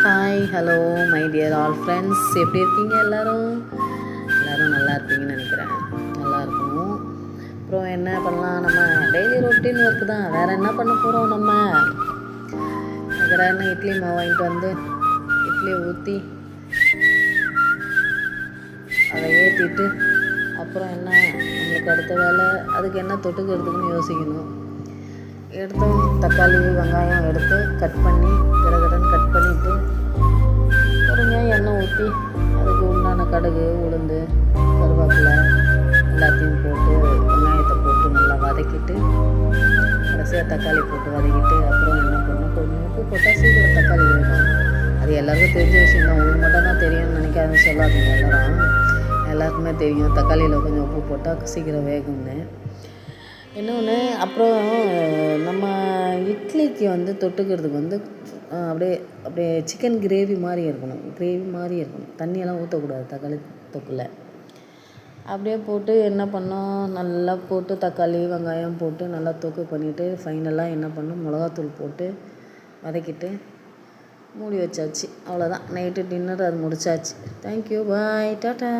Hi hello my dear all friends, எப்படி இருக்கீங்க? எல்லோரும் நல்லா இருப்பீங்கன்னு நினைக்கிறேன். நல்லா இருக்கணும். அப்புறம் என்ன பண்ணலாம்? நம்ம டெய்லி ரொட்டீன் ஒர்க்கு தான். வேறு என்ன பண்ண போகிறோம்? நம்ம என்ன இட்லி மாவு வாங்கிட்டு வந்து இட்லியை ஊற்றி அதை ஏற்றிட்டு அப்புறம் என்ன நம்மளுக்கு அடுத்த வேலை, அதுக்கு என்ன தொட்டுக்கிறதுக்குன்னு யோசிக்கணும். எடுத்தோம் தக்காளி வெங்காயம் எடுத்து கட் பண்ணி கடகடன்னு கட் பண்ணிவிட்டு பொறுமையாக எண்ணெய் ஊற்றி அதுக்கு உண்டான கடுகு உளுந்து கருவேப்பிலை எல்லாத்தையும் போட்டு வெங்காயத்தை போட்டு நல்லா வதக்கிட்டு கடைசியாக தக்காளி போட்டு வதக்கிட்டு அப்புறம் என்ன பண்ணணும், கொஞ்சம் உப்பு போட்டால் சீக்கிரம் தக்காளி வேணும். அது எல்லாருக்கும் தெரிஞ்ச விஷயம் தான். உங்களுக்கு மட்டும் தான் தெரியும்னு நினைக்காதுன்னு சொல்லாதீங்க. எல்லாருக்குமே தெரியும் தக்காளியில் கொஞ்சம் உப்பு போட்டால் சீக்கிரம் வேகும்னு. இன்னொன்று அப்புறம் நம்ம இட்லிக்கு வந்து தொட்டுக்கிறதுக்கு வந்து அப்படியே சிக்கன் கிரேவி மாதிரி இருக்கணும். தண்ணியெல்லாம் ஊற்றக்கூடாது தக்காளி தொக்கில். அப்படியே போட்டு என்ன பண்ணோம், நல்லா போட்டு தக்காளி வெங்காயம் போட்டு நல்லா தொக்கு பண்ணிவிட்டு ஃபைனலாக என்ன பண்ணோம், மிளகாத்தூள் போட்டு வதக்கிட்டு மூடி வச்சாச்சு. அவ்வளோதான், நைட்டு டின்னர் அது முடிச்சாச்சு. தேங்க்யூ, பாய், டாட்டா.